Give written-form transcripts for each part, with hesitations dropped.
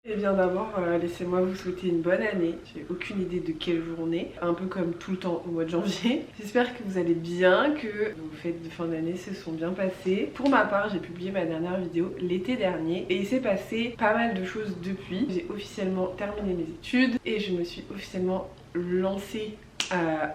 Et bien d'abord, laissez-moi vous souhaiter une bonne année. J'ai aucune idée de quelle jour on est, un peu comme tout le temps au mois de janvier. J'espère que vous allez bien, que vos fêtes de fin d'année se sont bien passées. Pour ma part, j'ai publié ma dernière vidéo l'été dernier et il s'est passé pas mal de choses depuis. J'ai officiellement terminé mes études et je me suis officiellement lancée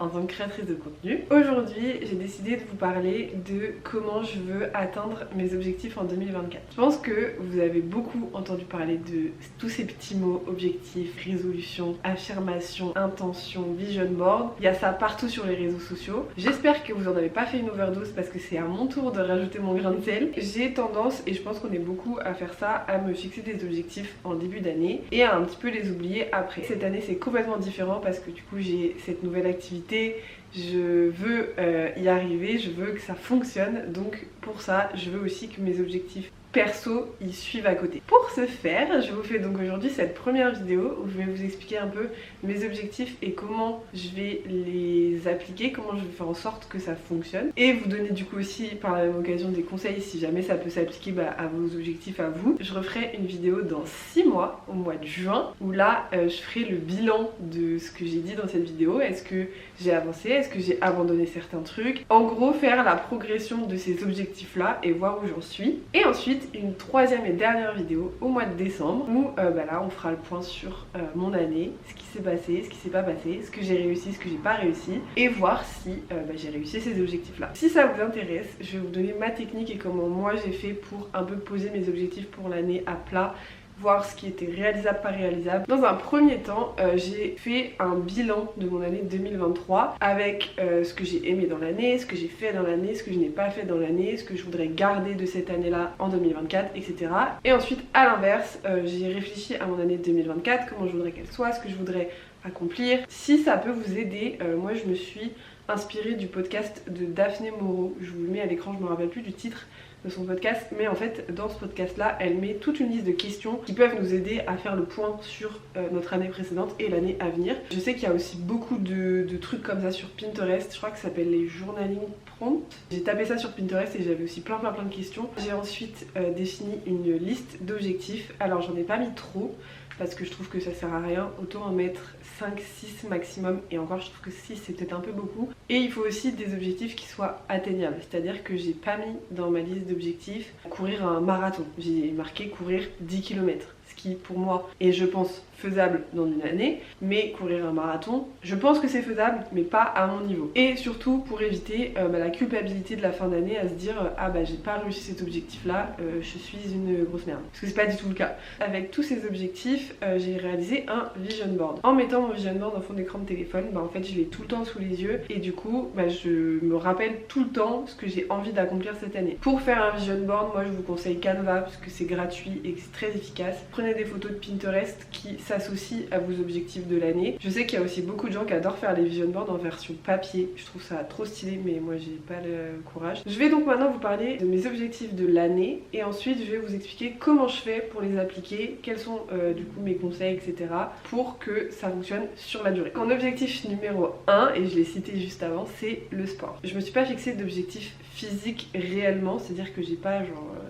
en tant que créatrice de contenu. Aujourd'hui, j'ai décidé de vous parler de comment je veux atteindre mes objectifs en 2024. Je pense que vous avez beaucoup entendu parler de tous ces petits mots, objectifs, résolutions, affirmations, intentions, vision board. Il y a ça partout sur les réseaux sociaux. J'espère que vous en avez pas fait une overdose parce que c'est à mon tour de rajouter mon grain de sel. J'ai tendance, et je pense qu'on est beaucoup à faire ça, à me fixer des objectifs en début d'année et à un petit peu les oublier après. Cette année, c'est complètement différent parce que du coup, j'ai cette nouvelle activité, je veux y arriver, je veux que ça fonctionne, donc pour ça je veux aussi que mes objectifs perso y suivent à côté. Pour ce faire, je vous fais donc aujourd'hui cette première vidéo où je vais vous expliquer un peu mes objectifs et comment je vais les appliquer, comment je vais faire en sorte que ça fonctionne et vous donner du coup aussi par la même occasion des conseils si jamais ça peut s'appliquer à vos objectifs à vous. Je referai une vidéo dans 6 mois, au mois de juin, où là je ferai le bilan de ce que j'ai dit dans cette vidéo. Est-ce que j'ai avancé, est-ce que j'ai abandonné certains trucs, en gros faire la progression de ces objectifs là et voir où j'en suis. Et ensuite une troisième et dernière vidéo au mois de décembre où là on fera le point sur mon année, ce qui s'est passé, ce qui s'est pas passé, ce que j'ai réussi, ce que j'ai pas réussi et voir si j'ai réussi ces objectifs là. Si ça vous intéresse, je vais vous donner ma technique et comment moi j'ai fait pour un peu poser mes objectifs pour l'année à plat, voir ce qui était réalisable, pas réalisable. Dans un premier temps, j'ai fait un bilan de mon année 2023 avec ce que j'ai aimé dans l'année, ce que j'ai fait dans l'année, ce que je n'ai pas fait dans l'année, ce que je voudrais garder de cette année-là en 2024, etc. Et ensuite, à l'inverse, j'ai réfléchi à mon année 2024, comment je voudrais qu'elle soit, ce que je voudrais accomplir. Si ça peut vous aider, moi je me suis inspirée du podcast de Daphné Moreau. Je vous le mets à l'écran, je me rappelle plus du titre de son podcast, mais en fait dans ce podcast là elle met toute une liste de questions qui peuvent nous aider à faire le point sur notre année précédente et l'année à venir. Je sais qu'il y a aussi beaucoup de trucs comme ça sur Pinterest, je crois que ça s'appelle les journaling prompts. J'ai tapé ça sur Pinterest et j'avais aussi plein de questions. J'ai ensuite défini une liste d'objectifs, alors j'en ai pas mis trop parce que je trouve que ça sert à rien, autant en mettre 5-6 maximum, et encore je trouve que 6 c'est peut-être un peu beaucoup. Et il faut aussi des objectifs qui soient atteignables, c'est-à-dire que j'ai pas mis dans ma liste d'objectifs courir un marathon, j'ai marqué courir 10 km, ce qui pour moi est je pense faisable dans une année, mais courir un marathon, je pense que c'est faisable, mais pas à mon niveau. Et surtout pour éviter la culpabilité de la fin d'année à se dire j'ai pas réussi cet objectif là, je suis une grosse merde. Parce que c'est pas du tout le cas. Avec tous ces objectifs, j'ai réalisé un vision board. En mettant mon vision board en fond d'écran de téléphone, en fait je l'ai tout le temps sous les yeux et du coup je me rappelle tout le temps ce que j'ai envie d'accomplir cette année. Pour faire un vision board, moi je vous conseille Canva parce que c'est gratuit et que c'est très efficace. Prenez des photos de Pinterest qui s'associe à vos objectifs de l'année. Je sais qu'il y a aussi beaucoup de gens qui adorent faire les vision boards en version papier. Je trouve ça trop stylé, mais moi j'ai pas le courage. Je vais donc maintenant vous parler de mes objectifs de l'année et ensuite je vais vous expliquer comment je fais pour les appliquer, quels sont du coup mes conseils, etc. pour que ça fonctionne sur la durée. Mon objectif numéro 1, et je l'ai cité juste avant, c'est le sport. Je me suis pas fixé d'objectif physique réellement, c'est-à-dire que j'ai pas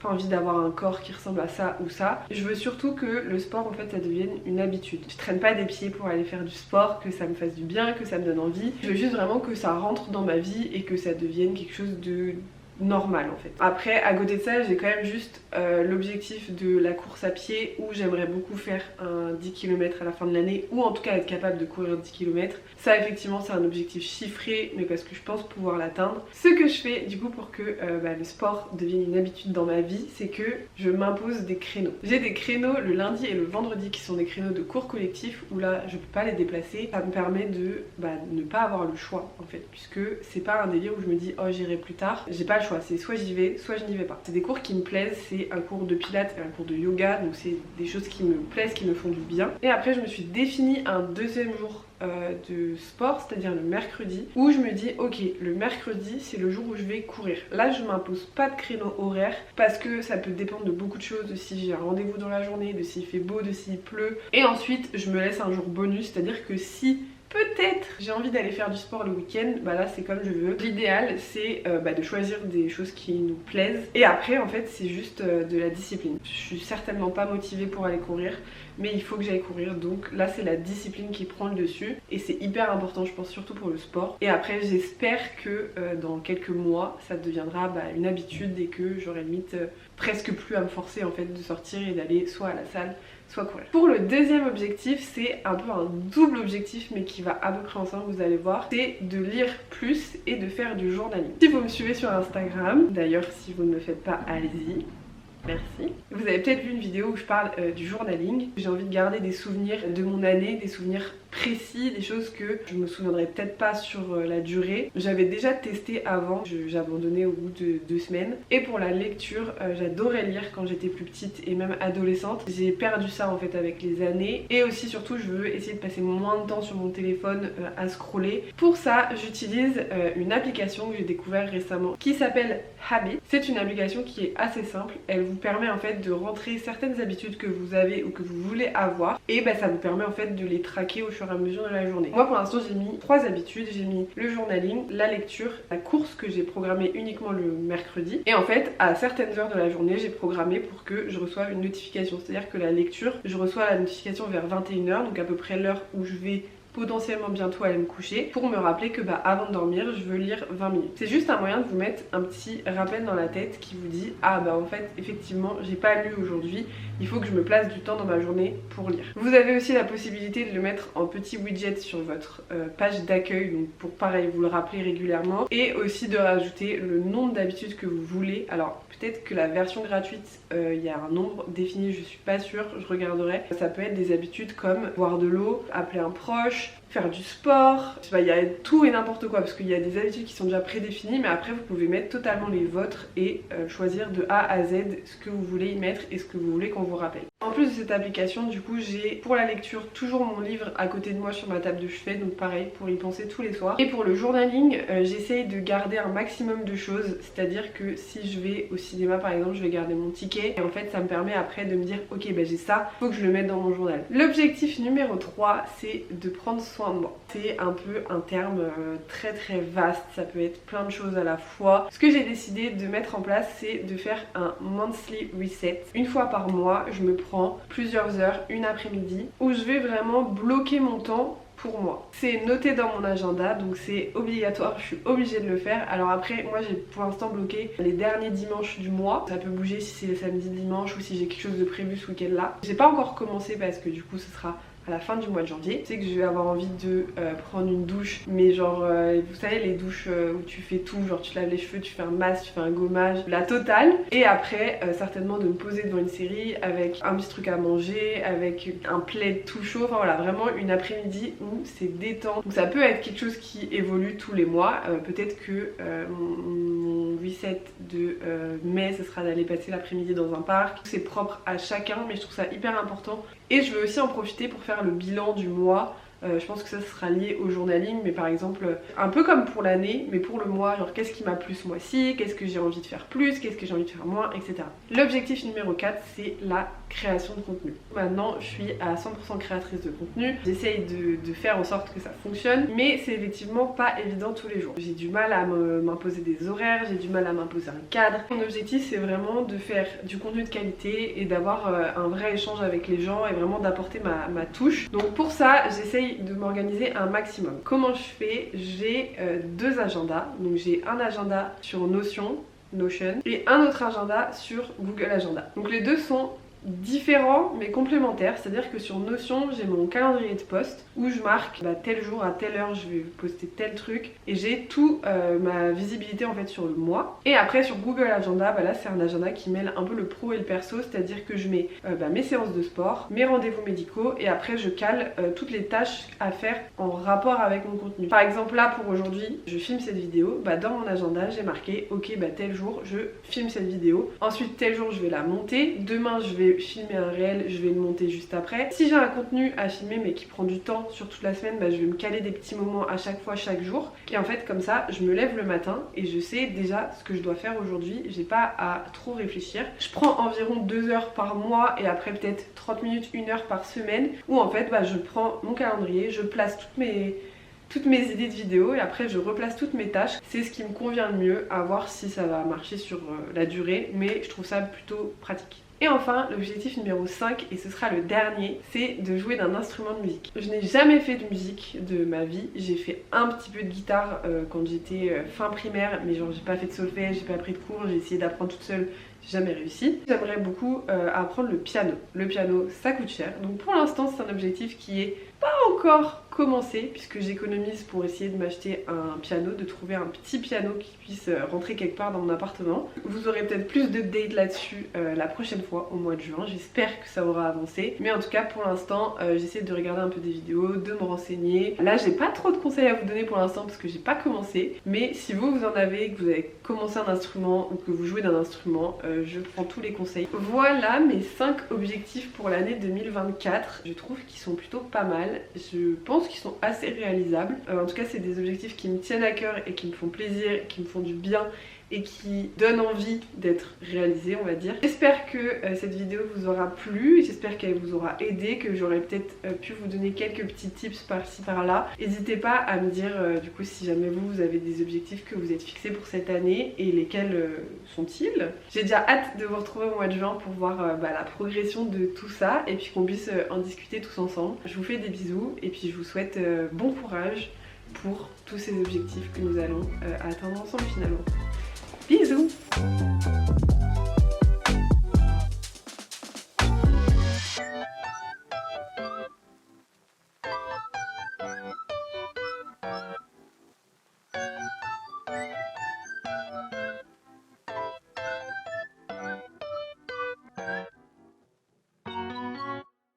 pas envie d'avoir un corps qui ressemble à ça ou ça. Je veux surtout que le sport en fait ça devienne une habitude. Je traîne pas des pieds pour aller faire du sport, que ça me fasse du bien, que ça me donne envie. Je veux juste vraiment que ça rentre dans ma vie et que ça devienne quelque chose de normal en fait. Après à côté de ça j'ai quand même juste l'objectif de la course à pied où j'aimerais beaucoup faire un 10 km à la fin de l'année, ou en tout cas être capable de courir 10 km. Ça effectivement c'est un objectif chiffré, mais parce que je pense pouvoir l'atteindre. Ce que je fais du coup pour que le sport devienne une habitude dans ma vie, c'est que je m'impose des créneaux. J'ai des créneaux le lundi et le vendredi qui sont des créneaux de cours collectifs où là je peux pas les déplacer. Ça me permet de ne pas avoir le choix en fait, puisque c'est pas un délire où je me dis oh j'irai plus tard. J'ai pas le choix, c'est soit j'y vais, soit je n'y vais pas. C'est des cours qui me plaisent, c'est un cours de pilates et un cours de yoga, donc c'est des choses qui me plaisent, qui me font du bien. Et après je me suis défini un deuxième jour de sport, c'est-à-dire le mercredi, où je me dis ok, le mercredi c'est le jour où je vais courir. Là je m'impose pas de créneau horaire parce que ça peut dépendre de beaucoup de choses, de si j'ai un rendez-vous dans la journée, de s'il fait beau, de s'il pleut. Et ensuite je me laisse un jour bonus, c'est-à-dire que si peut-être j'ai envie d'aller faire du sport le week-end, bah là c'est comme je veux. L'idéal c'est de choisir des choses qui nous plaisent et après en fait c'est juste de la discipline. Je suis certainement pas motivée pour aller courir, mais il faut que j'aille courir, donc là c'est la discipline qui prend le dessus et c'est hyper important je pense, surtout pour le sport. Et après j'espère que dans quelques mois ça deviendra une habitude et que j'aurai limite presque plus à me forcer en fait de sortir et d'aller soit à la salle soit courir. Pour le deuxième objectif, c'est un peu un double objectif mais qui va à peu près ensemble, vous allez voir, c'est de lire plus et de faire du journaling. Si vous me suivez sur Instagram, d'ailleurs si vous ne le faites pas, allez-y. Merci. Vous avez peut-être vu une vidéo où je parle du journaling. J'ai envie de garder des souvenirs de mon année, des souvenirs précis, des choses que je me souviendrai peut-être pas sur la durée. J'avais déjà testé avant, j'ai abandonné au bout de 2 semaines. Et pour la lecture, j'adorais lire quand j'étais plus petite et même adolescente. J'ai perdu ça en fait avec les années. Et aussi surtout je veux essayer de passer moins de temps sur mon téléphone à scroller. Pour ça j'utilise une application que j'ai découvert récemment qui s'appelle Habit. C'est une application qui est assez simple. Elle vous permet en fait de rentrer certaines habitudes que vous avez ou que vous voulez avoir et ça vous permet en fait de les traquer au fur et à mesure de la journée. Moi pour l'instant j'ai mis 3 habitudes, j'ai mis le journaling, la lecture, la course que j'ai programmée uniquement le mercredi et en fait à certaines heures de la journée j'ai programmé pour que je reçoive une notification, c'est à dire que la lecture je reçois la notification vers 21 h, donc à peu près l'heure où je vais potentiellement bientôt aller me coucher pour me rappeler que avant de dormir je veux lire 20 minutes. C'est juste un moyen de vous mettre un petit rappel dans la tête qui vous dit en fait effectivement j'ai pas lu aujourd'hui, il faut que je me place du temps dans ma journée pour lire. Vous avez aussi la possibilité de le mettre en petit widget sur votre page d'accueil, donc pour pareil vous le rappeler régulièrement et aussi de rajouter le nombre d'habitudes que vous voulez. Alors peut-être que la version gratuite il y a un nombre défini, je suis pas sûre, je regarderai. Ça peut être des habitudes comme boire de l'eau, appeler un proche, faire du sport, il y a tout et n'importe quoi parce qu'il y a des habitudes qui sont déjà prédéfinies mais après vous pouvez mettre totalement les vôtres et choisir de A à Z ce que vous voulez y mettre et ce que vous voulez qu'on vous rappelle. En plus de cette application du coup j'ai pour la lecture toujours mon livre à côté de moi sur ma table de chevet, donc pareil pour y penser tous les soirs. Et pour le journaling j'essaye de garder un maximum de choses, c'est à dire que si je vais au cinéma par exemple je vais garder mon ticket et en fait ça me permet après de me dire ok j'ai ça, faut que je le mette dans mon journal. L'objectif numéro 3 c'est de prendre soin de moi. C'est un peu un terme très vaste, ça peut être plein de choses à la fois. Ce que j'ai décidé de mettre en place c'est de faire un monthly reset. Une fois par mois je me prends plusieurs heures, une après-midi où je vais vraiment bloquer mon temps pour moi. C'est noté dans mon agenda donc c'est obligatoire, je suis obligée de le faire. Alors après moi j'ai pour l'instant bloqué les derniers dimanches du mois, ça peut bouger si c'est le samedi dimanche ou si j'ai quelque chose de prévu ce week-end là. J'ai pas encore commencé parce que du coup ce sera à la fin du mois de janvier. Je sais que je vais avoir envie de prendre une douche, mais genre vous savez les douches où tu fais tout, genre tu te laves les cheveux, tu fais un masque, tu fais un gommage, la totale. Et après certainement de me poser devant une série avec un petit truc à manger, avec un plaid tout chaud, enfin voilà vraiment une après-midi où c'est détente. Donc ça peut être quelque chose qui évolue tous les mois, peut-être que mon reset de mai ce sera d'aller passer l'après-midi dans un parc. C'est propre à chacun mais je trouve ça hyper important et je veux aussi en profiter pour faire le bilan du mois. Je pense que ça sera lié au journaling, mais par exemple un peu comme pour l'année mais pour le mois, genre qu'est-ce qui m'a plu ce mois-ci, qu'est-ce que j'ai envie de faire plus, qu'est-ce que j'ai envie de faire moins, etc. L'objectif numéro 4 c'est la création de contenu. Maintenant je suis à 100% créatrice de contenu, j'essaye de faire en sorte que ça fonctionne mais c'est effectivement pas évident tous les jours. J'ai du mal à m'imposer des horaires, j'ai du mal à m'imposer un cadre. Mon objectif c'est vraiment de faire du contenu de qualité et d'avoir un vrai échange avec les gens et vraiment d'apporter ma touche. Donc pour ça j'essaye de m'organiser un maximum. Comment je fais? J'ai 2 agendas, donc j'ai un agenda sur Notion et un autre agenda sur Google Agenda. Donc les deux sont différents mais complémentaires, c'est à dire que sur Notion j'ai mon calendrier de poste où je marque tel jour à telle heure je vais poster tel truc et j'ai tout ma visibilité en fait sur le mois. Et après sur Google Agenda là c'est un agenda qui mêle un peu le pro et le perso, c'est à dire que je mets mes séances de sport, mes rendez-vous médicaux et après je cale toutes les tâches à faire en rapport avec mon contenu. Par exemple là pour aujourd'hui je filme cette vidéo, dans mon agenda j'ai marqué ok tel jour je filme cette vidéo, ensuite tel jour je vais la monter, demain je vais vais filmer un réel, je vais le monter juste après. Si j'ai un contenu à filmer mais qui prend du temps sur toute la semaine, bah, je vais me caler des petits moments à chaque fois, chaque jour. Et en fait comme ça, je me lève le matin et je sais déjà ce que je dois faire aujourd'hui. J'ai pas à trop réfléchir. Je prends environ 2 heures par mois et après peut-être 30 minutes, 1 heure par semaine où en fait bah, je prends mon calendrier, je place toutes mes idées de vidéos et après je replace toutes mes tâches. C'est ce qui me convient le mieux, à voir si ça va marcher sur la durée, mais je trouve ça plutôt pratique. Et enfin, l'objectif numéro 5, et ce sera le dernier, c'est de jouer d'un instrument de musique. Je n'ai jamais fait de musique de ma vie. J'ai fait un petit peu de guitare quand j'étais fin primaire, mais genre j'ai pas fait de solfège, j'ai pas pris de cours, j'ai essayé d'apprendre toute seule, j'ai jamais réussi. J'aimerais beaucoup apprendre le piano. Le piano, ça coûte cher. Donc pour l'instant, c'est un objectif qui est pas encore commencé, puisque j'économise pour essayer de m'acheter un piano, de trouver un petit piano qui puisse rentrer quelque part dans mon appartement. Vous aurez peut-être plus d'updates là-dessus la prochaine fois, au mois de juin. J'espère que ça aura avancé. Mais en tout cas, pour l'instant, j'essaie de regarder un peu des vidéos, de me renseigner. Là, j'ai pas trop de conseils à vous donner pour l'instant parce que j'ai pas commencé. Mais si vous en avez, que vous avez commencé un instrument ou que vous jouez d'un instrument, je prends tous les conseils. Voilà mes 5 objectifs pour l'année 2024. Je trouve qu'ils sont plutôt pas mal. Je pense qu'ils sont assez réalisables. En tout cas, c'est des objectifs qui me tiennent à cœur et qui me font plaisir, qui me font du bien et qui donnent envie d'être réalisés, on va dire. J'espère que cette vidéo vous aura plu, j'espère qu'elle vous aura aidé, que j'aurais peut-être pu vous donner quelques petits tips par-ci par-là. N'hésitez pas à me dire du coup si jamais vous avez des objectifs que vous êtes fixés pour cette année et lesquels sont-ils. J'ai déjà hâte de vous retrouver au mois de juin pour voir la progression de tout ça et puis qu'on puisse en discuter tous ensemble. Je vous fais des bisous et puis je vous souhaite bon courage pour tous ces objectifs que nous allons atteindre ensemble finalement. Bisous!